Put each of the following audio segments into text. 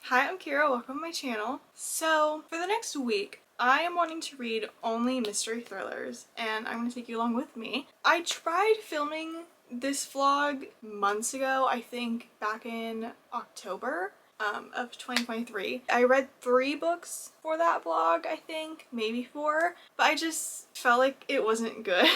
Hi, I'm Kira. Welcome to my channel. So, for the next week, I am wanting to read only mystery thrillers, and I'm going to take you along with me. I tried filming this vlog months ago, I think back in October of 2023. I read 3 books for that vlog, I think, maybe 4, but I just felt like it wasn't good.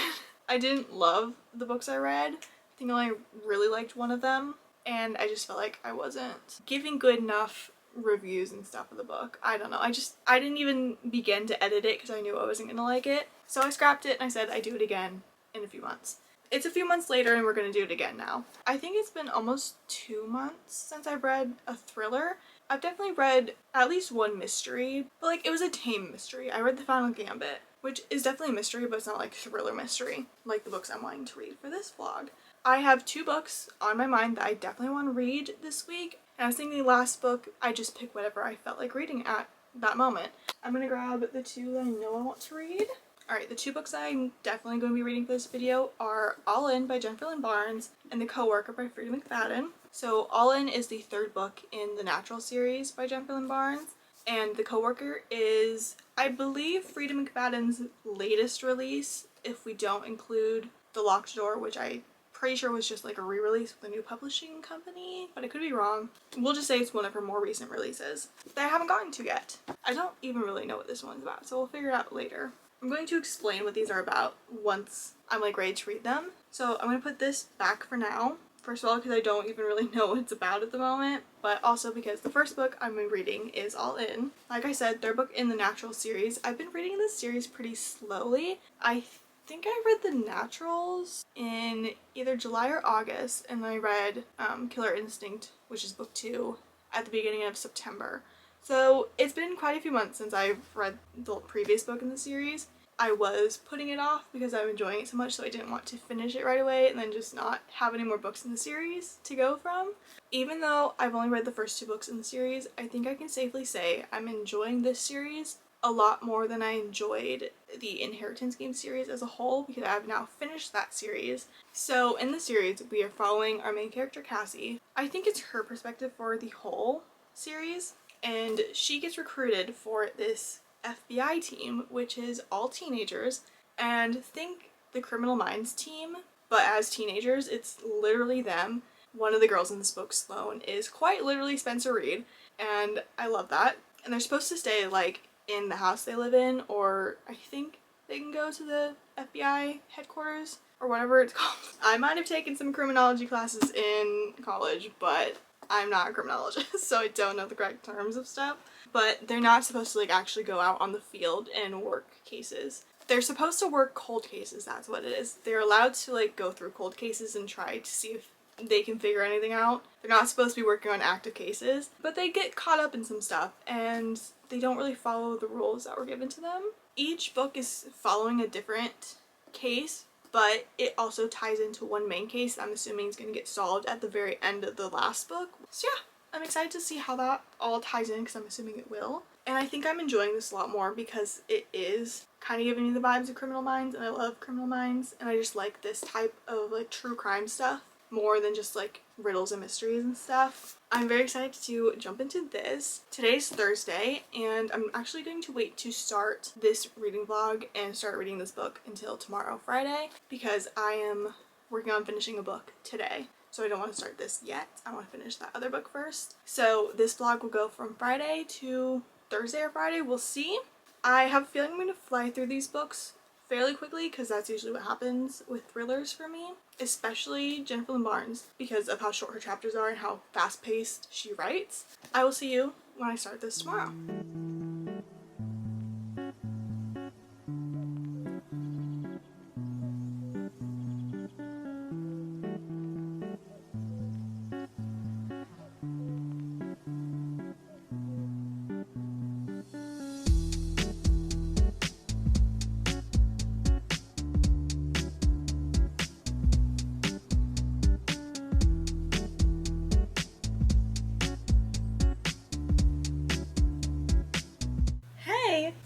I didn't love the books I read. I think I only really liked one of them, and I just felt like I wasn't giving good enough reviews and stuff of the book. I don't know. I didn't even begin to edit it because I knew I wasn't gonna like it. So I scrapped it and I said I'd do it again in a few months. It's a few months later and we're gonna do it again now. I think it's been almost 2 months since I've read a thriller. I've definitely read at least one mystery, but like it was a tame mystery. I read The Final Gambit, which is definitely a mystery, but it's not like thriller mystery like the books I'm wanting to read for this vlog. I have 2 books on my mind that I definitely want to read this week. And I was thinking the last book, I just pick whatever I felt like reading at that moment. I'm gonna grab the 2 that I know I want to read. Alright, the 2 books I'm definitely going to be reading for this video are All In by Jennifer Lynn Barnes and The Co-Worker by Frida McFadden. So All In is the 3rd book in the Natural series by Jennifer Lynn Barnes, and The Co-Worker is, I believe, Frida McFadden's latest release, if we don't include The Locked Door, which I'm pretty sure was just like a re-release with a new publishing company, but I could be wrong. We'll just say it's one of her more recent releases that I haven't gotten to yet. I don't even really know what this one's about, so we'll figure it out later. I'm going to explain what these are about once I'm like ready to read them. So I'm going to put this back for now. First of all, because I don't even really know what it's about at the moment, but also because the first book I'm reading is All In. Like I said, 3rd book in the Natural series. I've been reading this series pretty slowly. I think I read the Naturals in either July or August, and I read Killer Instinct, which is book 2, at the beginning of September. So it's been quite a few months since I've read the previous book in the series. I was putting it off because I'm enjoying it so much, so I didn't want to finish it right away and then just not have any more books in the series to go from. Even though I've only read the first 2 books in the series, I think I can safely say I'm enjoying this series a lot more than I enjoyed the Inheritance Game series as a whole, because I've now finished that series. So in the series, we are following our main character, Cassie. I think it's her perspective for the whole series, and she gets recruited for this FBI team, which is all teenagers, and think the Criminal Minds team, but as teenagers. It's literally them. One of the girls in this book, Sloane, is quite literally Spencer Reid, and I love that. And they're supposed to stay like in the house they live in, or I think they can go to the FBI headquarters or whatever it's called. I might have taken some criminology classes in college, but I'm not a criminologist, so I don't know the correct terms of stuff. But they're not supposed to like actually go out on the field and work cases. They're supposed to work cold cases, that's what it is. They're allowed to like go through cold cases and try to see if they can figure anything out. They're not supposed to be working on active cases, but they get caught up in some stuff and they don't really follow the rules that were given to them. Each book is following a different case, but it also ties into one main case that I'm assuming is going to get solved at the very end of the last book. So yeah, I'm excited to see how that all ties in because I'm assuming it will. And I think I'm enjoying this a lot more because it is kind of giving me the vibes of Criminal Minds, and I love Criminal Minds, and I just like this type of like true crime stuff more than just like riddles and mysteries and stuff. I'm very excited to jump into this. Today's Thursday, and I'm actually going to wait to start this reading vlog and start reading this book until tomorrow, Friday, because I am working on finishing a book today. So I don't want to start this yet. I want to finish that other book first. So this vlog will go from Friday to Thursday or Friday. We'll see. I have a feeling I'm going to fly through these books fairly quickly because that's usually what happens with thrillers for me, especially Jennifer Lynn Barnes, because of how short her chapters are and how fast-paced she writes. I will see you when I start this tomorrow.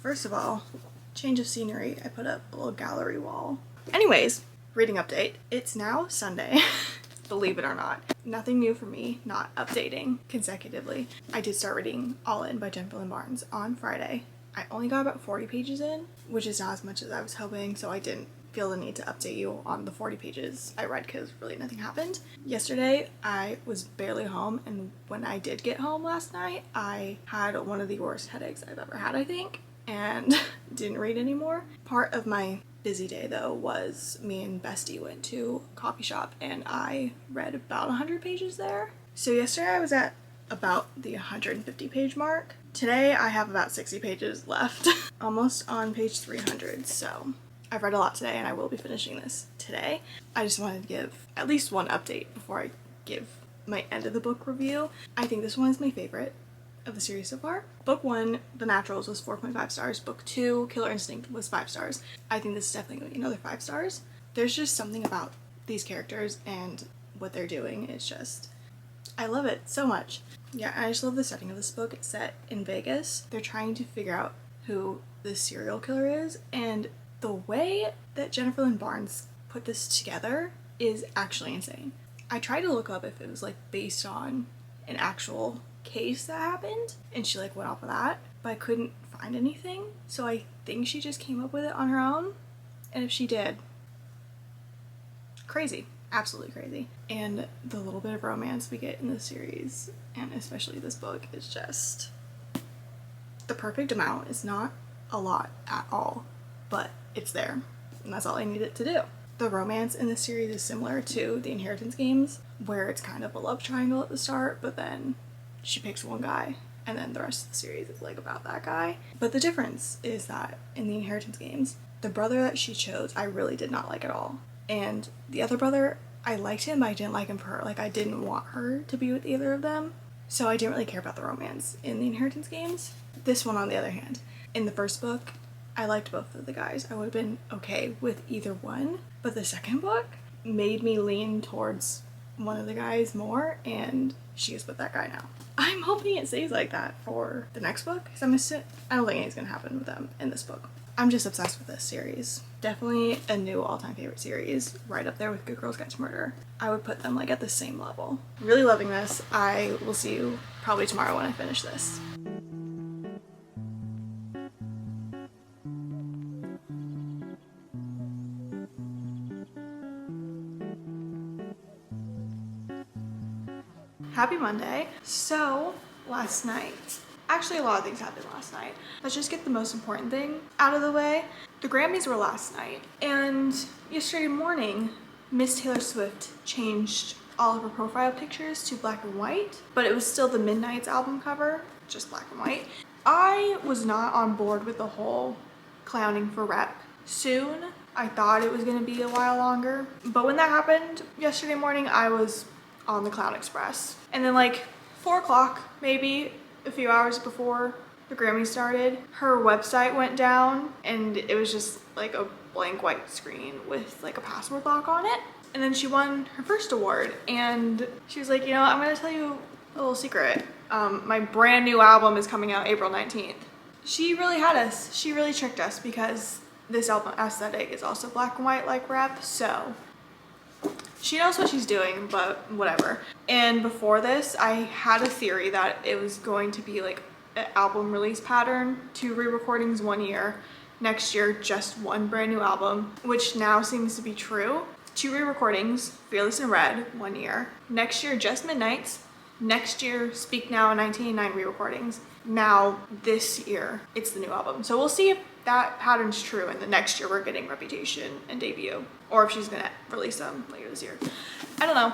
First of all, change of scenery, I put up a little gallery wall. Anyways, reading update. It's now Sunday. believe it or not. Nothing new for me, not updating consecutively. I did start reading All In by Jennifer Lynn Barnes on Friday. I only got about 40 pages in, which is not as much as I was hoping, so I didn't feel the need to update you on the 40 pages I read because really nothing happened. Yesterday, I was barely home, and when I did get home last night, I had one of the worst headaches I've ever had, I think, and didn't read anymore. Part of my busy day though was me and Bestie went to a coffee shop and I read about 100 pages there. So yesterday I was at about the 150 page mark. Today I have about 60 pages left, almost on page 300, so I've read a lot today and I will be finishing this today. I just wanted to give at least one update before I give my end of the book review. I think this one is my favorite of the series so far. Book 1, The Naturals, was 4.5 stars. Book 2, Killer Instinct, was 5 stars. I think this is definitely going to be another 5 stars. There's just something about these characters and what they're doing. It's just, I love it so much. Yeah, I just love the setting of this book. It's set in Vegas. They're trying to figure out who this serial killer is, and the way that Jennifer Lynn Barnes put this together is actually insane. I tried to look up if it was like based on an actual case that happened, and she like went off of that, but I couldn't find anything, so I think she just came up with it on her own, and if she did, crazy, absolutely crazy. And the little bit of romance we get in this series, and especially this book, is just the perfect amount. It's not a lot at all, but it's there, and that's all I need it to do. The romance in this series is similar to the Inheritance games, where it's kind of a love triangle at the start, but then she picks one guy, and then the rest of the series is like about that guy. But the difference is that in the Inheritance games, the brother that she chose, I really did not like at all. And the other brother, I liked him, but I didn't like him for her. Like, I didn't want her to be with either of them. So I didn't really care about the romance in the Inheritance games. This one, on the other hand, in the first book, I liked both of the guys. I would have been okay with either one. But the second book made me lean towards one of the guys more, and she is with that guy now. I'm hoping it stays like that for the next book, because I don't think anything's gonna happen with them in this book. I'm just obsessed with this series. Definitely a new all-time favorite series, right up there with Good Girls Guide to Murder. I would put them like at the same level. Really loving this. I will see you probably tomorrow when I finish this. Happy Monday. So last night, actually a lot of things happened last night. Let's just get the most important thing out of the way. The Grammys were last night, and yesterday morning, Miss Taylor Swift changed all of her profile pictures to black and white, but it was still the Midnight's album cover, just black and white. I was not on board with the whole clowning for rep soon. I thought it was gonna be a while longer, but when that happened yesterday morning, I was on the Clown Express. And then like 4 o'clock, maybe a few hours before the Grammy started, her website went down and it was just like a blank white screen with like a password lock on it. And then she won her first award, and she was like, you know, I'm gonna tell you a little secret. My brand new album is coming out April 19th. She really had us. She really tricked us, because this album aesthetic is also black and white like rep, so she knows what she's doing, but whatever. And before this, I had a theory that it was going to be like an album release pattern, 2 re-recordings 1 year, next year just 1 brand new album, which now seems to be true. 2 re-recordings, Fearless and Red, 1 year. Next year, just Midnights. Next year, Speak Now and 1989 re-recordings. Now, this year, it's the new album. So we'll see if that pattern's true, and the next year we're getting Reputation and Debut, or if she's gonna release them later this year. I don't know.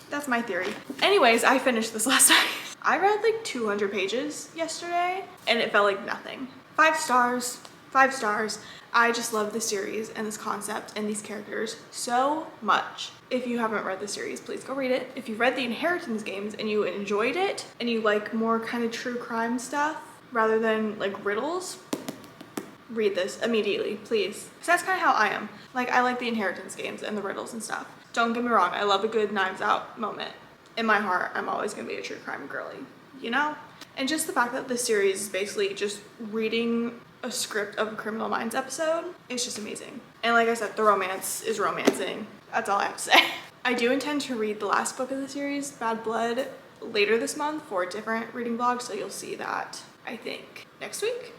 That's my theory. Anyways, I finished this last night. I read like 200 pages yesterday, and it felt like nothing. 5 stars. 5 stars. I just love this series and this concept and these characters so much. If you haven't read the series, please go read it. If you read the Inheritance games and you enjoyed it, and you like more kind of true crime stuff rather than like riddles, read this immediately, please. Because that's kind of how I am. Like, I like the Inheritance games and the riddles and stuff. Don't get me wrong, I love a good Knives Out moment. In my heart, I'm always gonna be a true crime girly, you know? And just the fact that this series is basically just reading a script of a Criminal Minds episode, it's just amazing. And like I said, the romance is romancing. That's all I have to say. I do intend to read the last book of the series, Bad Blood, later this month for a different reading vlog, so you'll see that, I think, next week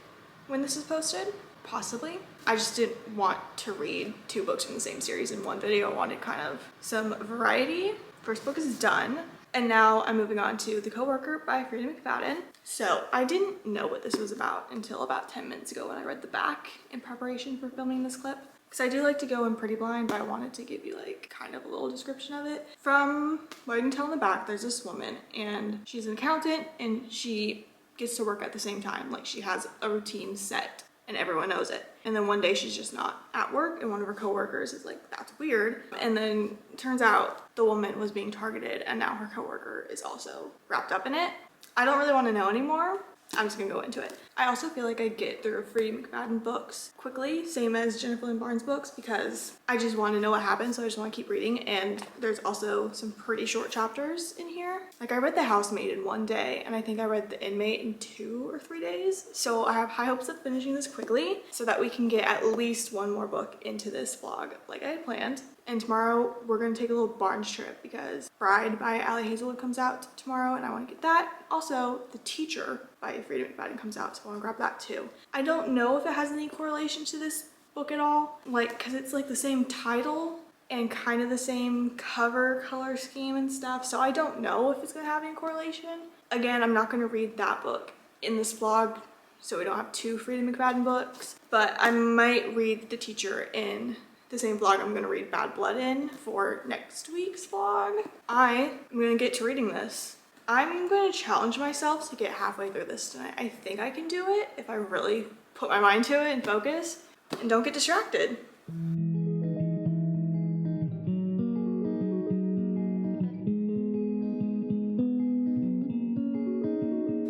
when this is posted, possibly. I just didn't want to read 2 books from the same series in one video. I wanted kind of some variety. First book is done, and now I'm moving on to The Coworker by Frida McFadden. So I didn't know what this was about until about 10 minutes ago when I read the back in preparation for filming this clip. Because I do like to go in pretty blind, but I wanted to give you like kind of a little description of it. From what I can tell in the back, there's this woman and she's an accountant and she gets to work at the same time. Like she has a routine set and everyone knows it. And then one day she's just not at work and one of her coworkers is like, that's weird. And then it turns out the woman was being targeted and now her coworker is also wrapped up in it. I don't really want to know anymore. I'm just gonna go into it. I also feel like I get through Frida McFadden books quickly, same as Jennifer Lynn Barnes books, because I just want to know what happens, so I just want to keep reading. And there's also some pretty short chapters in here. Like I read The Housemaid in 1 day, and I think I read The Inmate in 2 or 3 days. So I have high hopes of finishing this quickly so that we can get at least 1 more book into this vlog like I had planned. And tomorrow we're gonna take a little Barnes trip because Bride by Ali Hazelwood comes out tomorrow and I wanna get that. Also, The Teacher by Frida McFadden comes out, so I wanna grab that too. I don't know if it has any correlation to this book at all, like, cause it's like the same title and kind of the same cover color scheme and stuff, so I don't know if it's gonna have any correlation. Again, I'm not gonna read that book in this vlog, so we don't have 2 Frida McFadden books, but I might read The Teacher in the same vlog I'm gonna read Bad Blood in for next week's vlog. I am gonna get to reading this. I'm gonna challenge myself to get halfway through this tonight. I think I can do it if I really put my mind to it and focus and don't get distracted.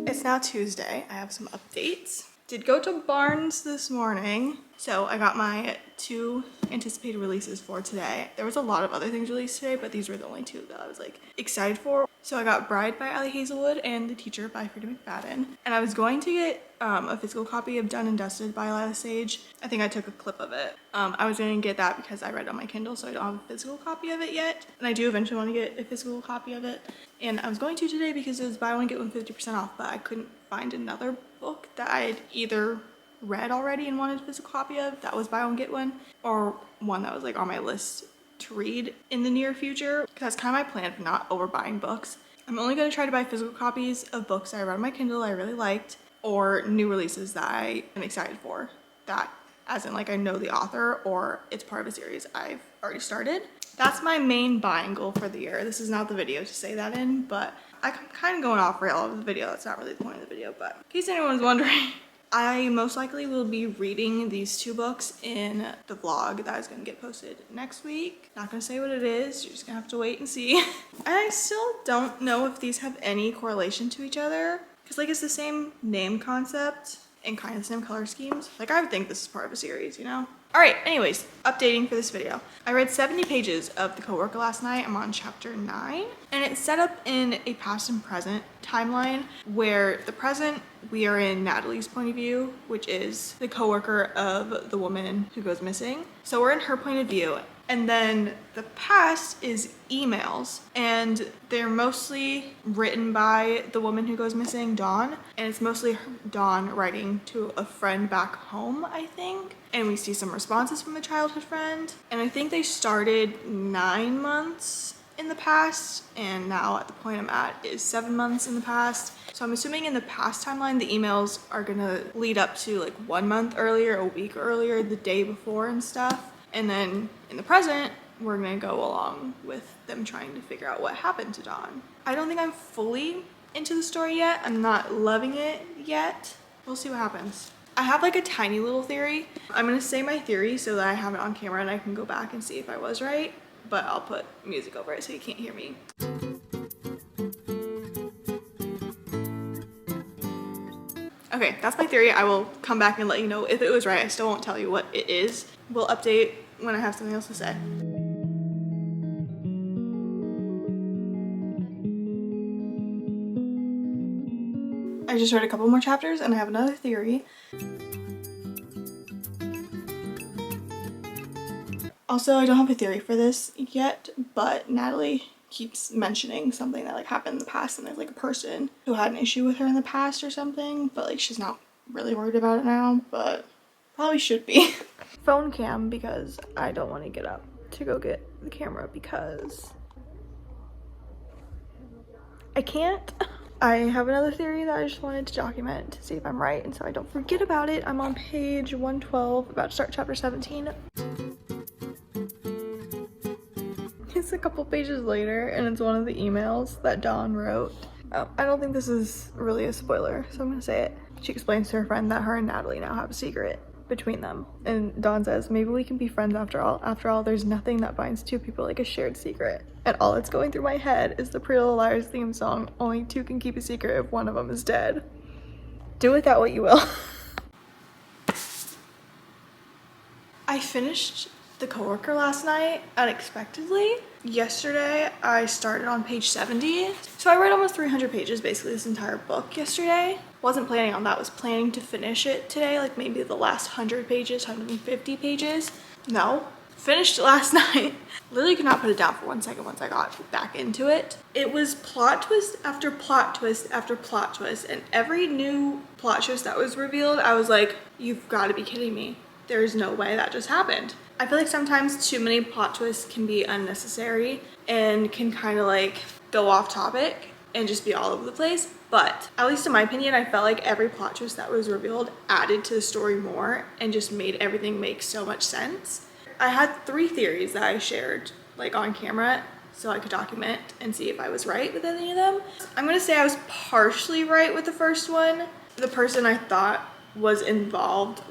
It's now Tuesday. I have some updates. Did go to Barnes this morning. So I got my 2 anticipated releases for today. There was a lot of other things released today, but these were the only 2 that I was like excited for. So I got Bride by Ali Hazelwood and The Teacher by Frida McFadden. And I was going to get a physical copy of Done and Dusted by Lila Sage. I think I took a clip of it. I was going to get that because I read it on my Kindle, so I don't have a physical copy of it yet. And I do eventually want to get a physical copy of it. And I was going to today because it was buy one get one 50% off, but I couldn't find another book that I'd either read already and wanted a physical copy of that was buy one get one, or one that was like on my list to read in the near future, because that's kind of my plan for not overbuying books. I'm only going to try to buy physical copies of books I read on my Kindle I really liked, or new releases that I am excited for, that as in like I know the author or it's part of a series I've already started. That's my main buying goal for the year. This is not the video to say that in, but I'm kind of going off rail of the video. That's not really the point of the video, but in case anyone's wondering, I most likely will be reading these 2 books in the vlog that is going to get posted next week. Not going to say what it is. You're just going to have to wait and see. And I still don't know if these have any correlation to each other, because like it's the same name concept and kind of the same color schemes. Like I would think this is part of a series, you know? Alright, anyways, updating for this video. I read 70 pages of The Coworker last night. I'm on chapter 9. And it's set up in a past and present timeline where the present, we are in Natalie's point of view, which is the coworker of the woman who goes missing. So we're in her point of view. And then the past is emails, and they're mostly written by the woman who goes missing, Dawn, and it's mostly Dawn writing to a friend back home, I think. And we see some responses from the childhood friend, and I think they started 9 months in the past, and now at the point I'm at is 7 months in the past. So I'm assuming in the past timeline, the emails are gonna lead up to like 1 month earlier, a week earlier, the day before and stuff. And then in the present, we're gonna go along with them trying to figure out what happened to Dawn. I don't think I'm fully into the story yet. I'm not loving it yet. We'll see what happens. I have like a tiny little theory. I'm gonna say my theory so that I have it on camera and I can go back and see if I was right, but I'll put music over it so you can't hear me. Okay, that's my theory. I will come back and let you know if it was right. I still won't tell you what it is. We'll update when I have something else to say. I just read a couple more chapters and I have another theory. Also, I don't have a theory for this yet, but Natalie keeps mentioning something that like happened in the past, and there's like a person who had an issue with her in the past or something, but like she's not really worried about it now, but probably should be. Phone cam because I don't want to get up to go get the camera because I can't. I have another theory that I just wanted to document to see if I'm right and so I don't forget about it. I'm on page 112, about to start chapter 17. It's a couple pages later and it's one of the emails that Dawn wrote. I don't think this is really a spoiler, so I'm gonna say it. She explains to her friend that her and Natalie now have a secret between them. And Dawn says, maybe we can be friends after all. After all, there's nothing that binds two people like a shared secret. And all that's going through my head is the Pretty Little Liars theme song, only two can keep a secret if one of them is dead. Do with that what you will. I finished The Coworker last night unexpectedly. Yesterday I started on page 70. So I read almost 300 pages, basically this entire book yesterday. Wasn't planning on that, was planning to finish it today, like maybe the last 100 pages, 150 pages. No, finished it last night. Literally could not put it down for 1 second once I got back into it. It was plot twist after plot twist after plot twist, and every new plot twist that was revealed, I was like, you've got to be kidding me. There's no way that just happened. I feel like sometimes too many plot twists can be unnecessary and can kind of like go off topic and just be all over the place. But at least in my opinion, I felt like every plot twist that was revealed added to the story more and just made everything make so much sense. I had 3 theories that I shared like on camera so I could document and see if I was right with any of them. I'm gonna say I was partially right with the first one. The person I thought was involved,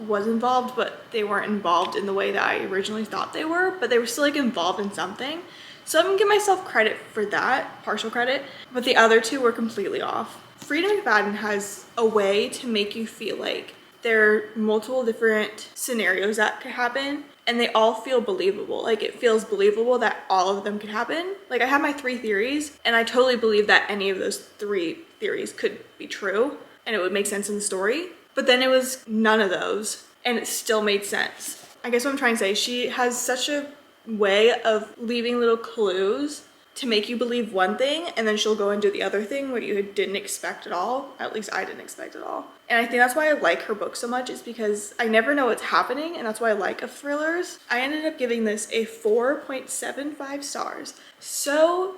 but they weren't involved in the way that I originally thought they were, but they were still like involved in something. So I'm gonna give myself credit for that, partial credit, but the other 2 were completely off. Frida McFadden has a way to make you feel like there are multiple different scenarios that could happen and they all feel believable. Like it feels believable that all of them could happen. Like I have my 3 theories and I totally believe that any of those 3 theories could be true and it would make sense in the story. But then it was none of those and it still made sense. I guess what I'm trying to say, she has such a way of leaving little clues to make you believe one thing and then she'll go and do the other thing what you didn't expect at all. At least I didn't expect at all. And I think that's why I like her book so much, is because I never know what's happening, and that's why I like of thrillers. I ended up giving this a 4.75 stars. So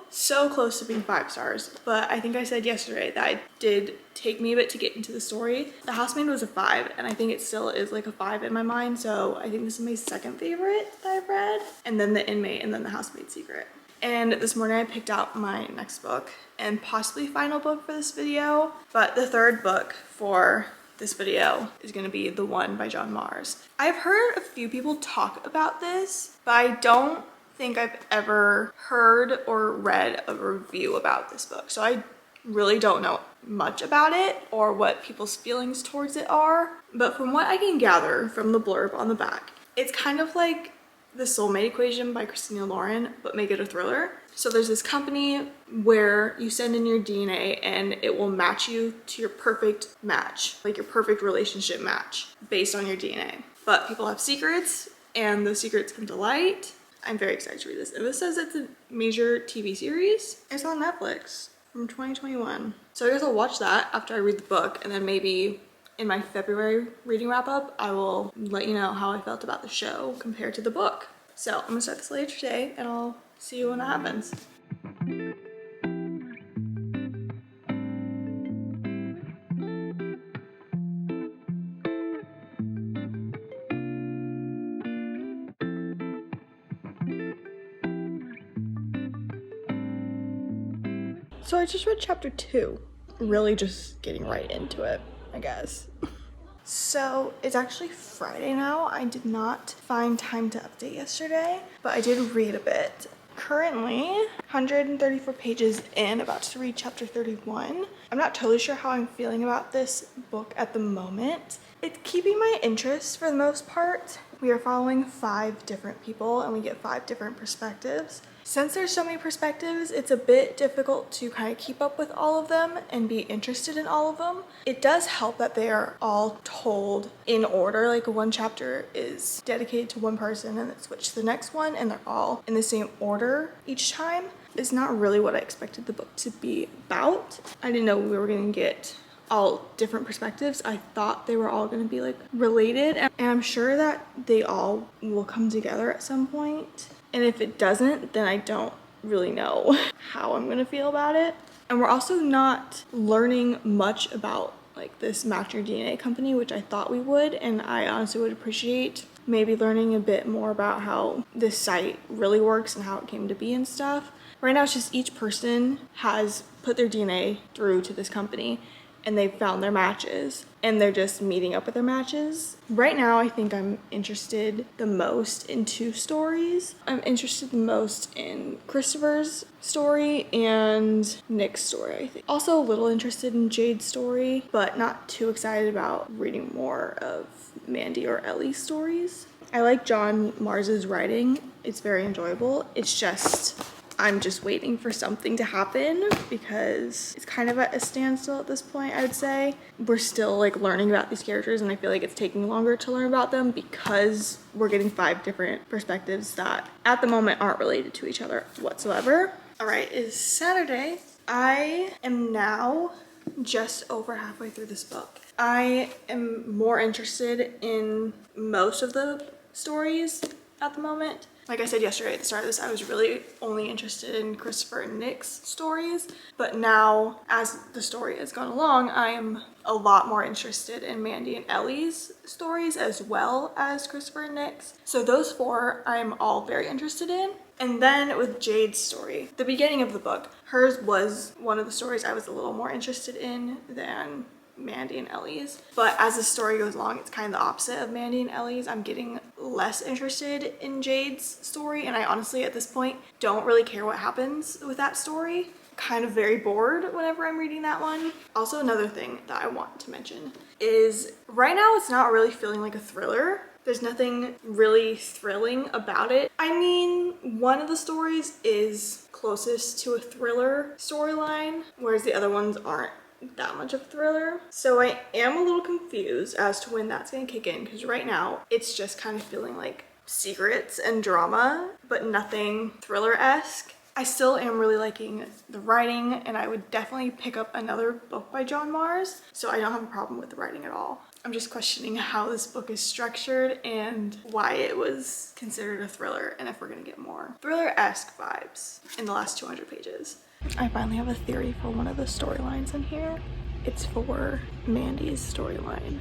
close to being 5 stars, but I think I said yesterday that it did take me a bit to get into the story. The Housemaid was a 5, and I think it still is like a 5 in my mind, so I think this is my 2nd favorite that I've read, and then The Inmate, and then The Housemaid's Secret. And this morning I picked out my next book and possibly final book for this video, but the 3rd book for this video is going to be The One by John Mars. I've heard a few people talk about this, but I don't think I've ever heard or read a review about this book, so I really don't know much about it or what people's feelings towards it are. But from what I can gather from the blurb on the back, it's kind of like The Soulmate Equation by Christina Lauren, but make it a thriller. So there's this company where you send in your DNA and it will match you to your perfect match, like your perfect relationship match based on your DNA. But people have secrets and those secrets come to light. I'm very excited to read this. And this says it's a major TV series. It's on Netflix from 2021. So I guess I'll watch that after I read the book, and then maybe in my February reading wrap up, I will let you know how I felt about the show compared to the book. So I'm gonna start this later today and I'll see you when that happens. So I just read chapter 2, really just getting right into it, I guess. So it's actually Friday now. I did not find time to update yesterday, but I did read a bit. Currently 134 pages in, about to read chapter 31. I'm not totally sure how I'm feeling about this book at the moment. It's keeping my interest for the most part. We are following 5 different people and we get 5 different perspectives. Since there's so many perspectives, it's a bit difficult to kind of keep up with all of them and be interested in all of them. It does help that they are all told in order, like one chapter is dedicated to one person and then switch to the next one, and they're all in the same order each time. It's not really what I expected the book to be about. I didn't know we were going to get all different perspectives. I thought they were all going to be like related, and I'm sure that they all will come together at some point. And if it doesn't, then I don't really know how I'm gonna feel about it. And we're also not learning much about like this Match Your DNA company, which I thought we would, and I honestly would appreciate maybe learning a bit more about how this site really works and how it came to be and stuff. Right now it's just each person has put their DNA through to this company and they've found their matches and they're just meeting up with their matches. Right now, I think I'm interested the most in 2 stories. I'm interested the most in Christopher's story and Nick's story, I think. Also a little interested in Jade's story, but not too excited about reading more of Mandy or Ellie's stories. I like John Mars's writing. It's very enjoyable. It's just I'm just waiting for something to happen because it's kind of at a standstill at this point, I would say. We're still like learning about these characters and I feel like it's taking longer to learn about them because we're getting 5 different perspectives that at the moment aren't related to each other whatsoever. All right, it's Saturday. I am now just over halfway through this book. I am more interested in most of the stories at the moment. Like I said yesterday at the start of this, I was really only interested in Christopher and Nick's stories, but now as the story has gone along, I am a lot more interested in Mandy and Ellie's stories as well as Christopher and Nick's. So those 4 I'm all very interested in. And then with Jade's story, the beginning of the book, hers was one of the stories I was a little more interested in than Mandy and Ellie's. But as the story goes along, it's kind of the opposite of Mandy and Ellie's. I'm getting less interested in Jade's story, and I honestly at this point don't really care what happens with that story. Kind of very bored whenever I'm reading that one. Also, another thing that I want to mention is right now it's not really feeling like a thriller. There's nothing really thrilling about it. I mean, one of the stories is closest to a thriller storyline, whereas the other ones aren't that much of a thriller. So I am a little confused as to when that's gonna kick in, because right now it's just kind of feeling like secrets and drama, but nothing thriller-esque. I still am really liking the writing, and I would definitely pick up another book by John Mars, so I don't have a problem with the writing at all. I'm just questioning how this book is structured and why it was considered a thriller, and if we're gonna get more thriller-esque vibes in the last 200 pages. I finally have a theory for one of the storylines in here. It's for Mandy's storyline.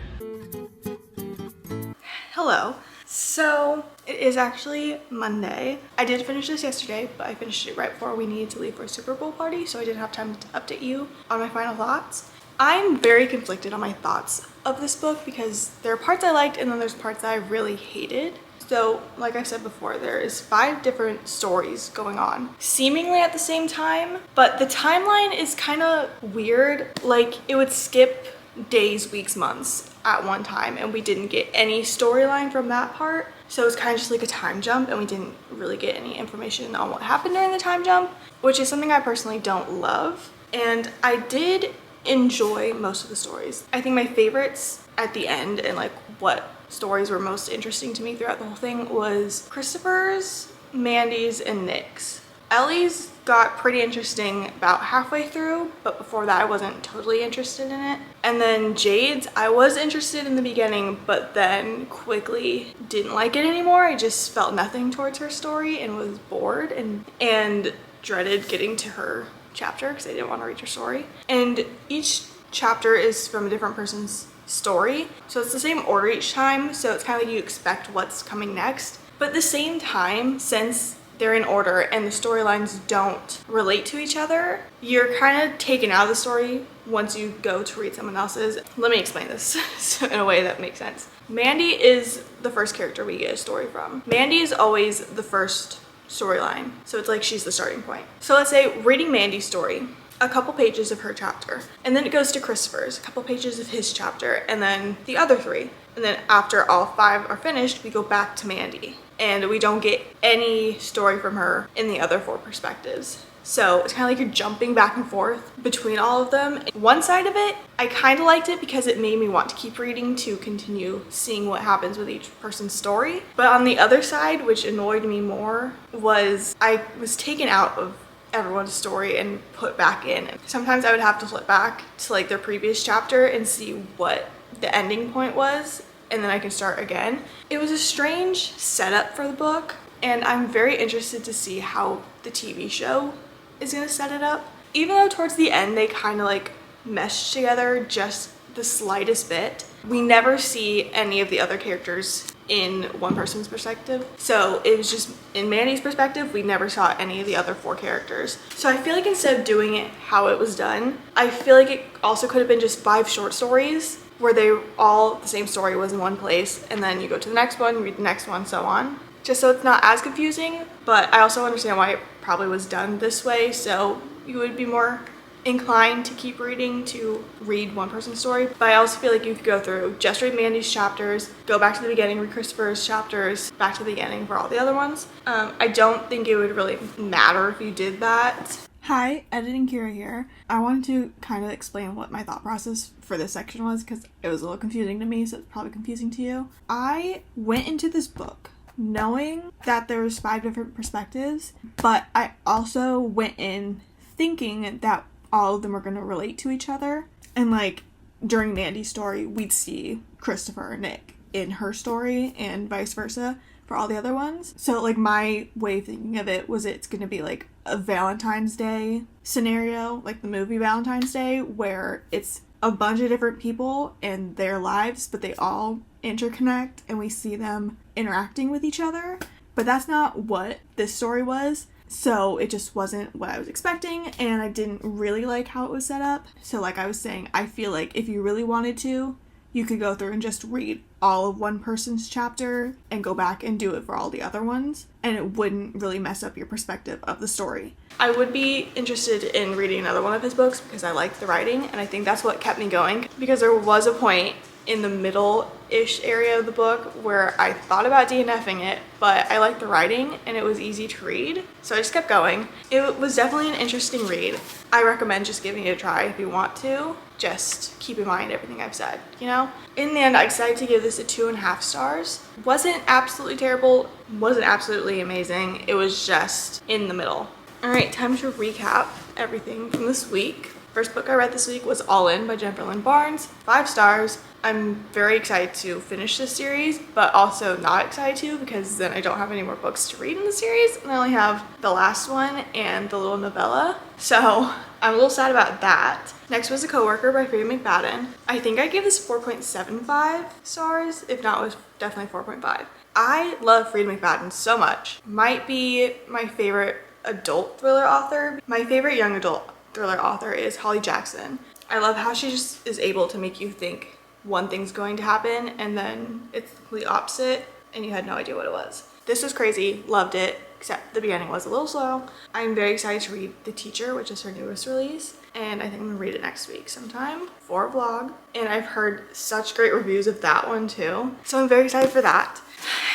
Hello. So it is actually Monday. I did finish this yesterday, but I finished it right before we needed to leave for a Super Bowl party, so I didn't have time to update you on my final thoughts. I'm very conflicted on my thoughts of this book because there are parts I liked and then there's parts that I really hated. So, like I said before, there is 5 different stories going on, seemingly at the same time, but the timeline is kind of weird. Like, it would skip days, weeks, months at one time, and we didn't get any storyline from that part. So it's kind of just like a time jump, and we didn't really get any information on what happened during the time jump, which is something I personally don't love. And I did enjoy most of the stories. I think my favorites at the end and like what stories were most interesting to me throughout the whole thing was Christopher's, Mandy's, and Nick's. Ellie's got pretty interesting about halfway through, but before that I wasn't totally interested in it. And then Jade's, I was interested in the beginning, but then quickly didn't like it anymore. I just felt nothing towards her story and was bored and dreaded getting to her chapter because I didn't want to read her story. And each chapter is from a different person's story, so it's the same order each time, so it's kind of like you expect what's coming next. But at the same time, since they're in order and the storylines don't relate to each other, you're kind of taken out of the story once you go to read someone else's. Let me explain this in a way that makes sense. Mandy is the first character we get a story from. Mandy is always the first storyline, so it's like she's the starting point. So let's say reading Mandy's story, a couple pages of her chapter, and then it goes to Christopher's, a couple pages of his chapter, and then the other 3. And then after all 5 are finished, we go back to Mandy, and we don't get any story from her in the other 4 perspectives. So it's kind of like you're jumping back and forth between all of them. One side of it, I kind of liked it because it made me want to keep reading to continue seeing what happens with each person's story. But on the other side, which annoyed me more, was I was taken out of everyone's story and put back in. Sometimes I would have to flip back to like their previous chapter and see what the ending point was, and then I can start again. It was a strange setup for the book, and I'm very interested to see how the TV show is gonna set it up. Even though towards the end they kind of like meshed together just the slightest bit, we never see any of the other characters in one person's perspective. So it was just in Mandy's perspective, we never saw any of the other 4 characters. So I feel like instead of doing it how it was done, I feel like it also could have been just 5 short stories where they all, the same story was in one place, and then you go to the next one, read the next one, so on. Just so it's not as confusing, but I also understand why it probably was done this way, so you would be more inclined to keep reading to read one person's story. But I also feel like you could go through, just read Mandy's chapters, go back to the beginning, read Christopher's chapters, back to the beginning for all the other ones. I don't think it would really matter if you did that. Hi, Editing Kira here. I wanted to kind of explain what my thought process for this section was because it was a little confusing to me, so it's probably confusing to you. I went into this book knowing that there was 5 different perspectives, but I also went in thinking that all of them were going to relate to each other. And like during Mandy's story, we'd see Christopher and Nick in her story and vice versa for all the other ones. So like my way of thinking of it was it's going to be like a Valentine's Day scenario, like the movie Valentine's Day, where it's a bunch of different people and their lives, but they all interconnect and we see them interacting with each other. But that's not what this story was. So it just wasn't what I was expecting, and I didn't really like how it was set up. So like I was saying, I feel like if you really wanted to, you could go through and just read all of one person's chapter and go back and do it for all the other ones, and it wouldn't really mess up your perspective of the story. I would be interested in reading another one of his books because I like the writing, and I think that's what kept me going, because there was a point in the middle-ish area of the book where I thought about DNFing it, but I liked the writing and it was easy to read, so I just kept going. It was definitely an interesting read. I recommend just giving it a try if you want to. Just keep in mind everything I've said, you know? In the end, I decided to give this a 2.5 stars. Wasn't absolutely terrible, wasn't absolutely amazing. It was just in the middle. All right, time to recap everything from this week. First book I read this week was All In by Jennifer Lynn Barnes, 5 stars. I'm very excited to finish this series, but also not excited to because then I don't have any more books to read in the series, and I only have the last one and the little novella. So I'm a little sad about that. Next was A Coworker by Freida McFadden. I think I gave this 4.75 stars. If not, it was definitely 4.5. I love Freida McFadden so much. Might be my favorite adult thriller author. My favorite young adult thriller author is Holly Jackson. I love how she just is able to make you think one thing's going to happen and then it's the complete opposite and you had no idea what it was. This was crazy, loved it, except the beginning was a little slow. I'm very excited to read The Teacher, which is her newest release, and I think I'm gonna read it next week sometime for a vlog. And I've heard such great reviews of that one too, so I'm very excited for that.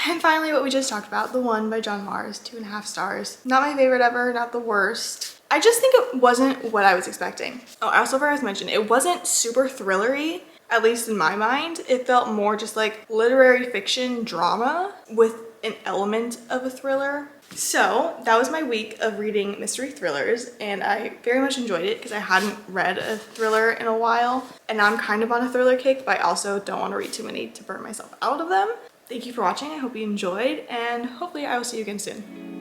And finally, what we just talked about, The One by John Mars, 2.5 stars. Not my favorite ever, not the worst. I just think it wasn't what I was expecting. Oh, I also forgot to mention, it wasn't super thrillery, at least in my mind. It felt more just like literary fiction drama with an element of a thriller. So that was my week of reading mystery thrillers, and I very much enjoyed it because I hadn't read a thriller in a while, and now I'm kind of on a thriller kick, but I also don't want to read too many to burn myself out of them. Thank you for watching. I hope you enjoyed, and hopefully I will see you again soon.